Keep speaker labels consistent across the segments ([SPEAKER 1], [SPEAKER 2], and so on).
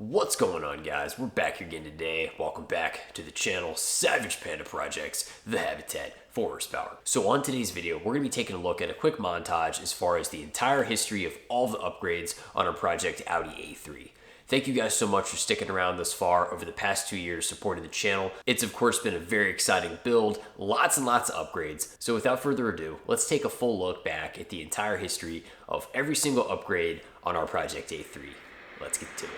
[SPEAKER 1] What's going on, guys? We're back here again today. Welcome back to the channel, Savage Panda Projects, the habitat for horsepower. So on today's video, we're going to be taking a look at a quick montage as far as the entire history of all the upgrades on our project Audi A3. Thank you guys so much for sticking around this far over the past 2 years supporting the channel. It's of course been a very exciting build, lots and lots of upgrades. So without further ado, let's take a full look back at the entire history of every single upgrade on our project A3. Let's get to it.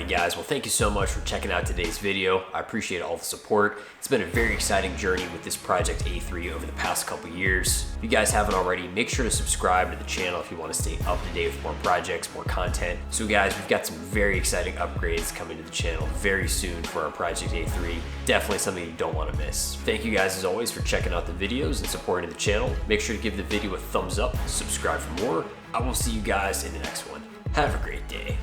[SPEAKER 1] Alrighty guys, well thank you so much for checking out today's video. I appreciate all the support. It's been a very exciting journey with this Project A3 over the past couple years. If you guys haven't already, make sure to subscribe to the channel if you want to stay up to date with more projects, more content. So guys, we've got some very exciting upgrades coming to the channel very soon for our Project A3. Definitely something you don't want to miss. Thank you guys as always for checking out the videos and supporting the channel. Make sure to give the video a thumbs up, subscribe for more. I will see you guys in the next one. Have a great day.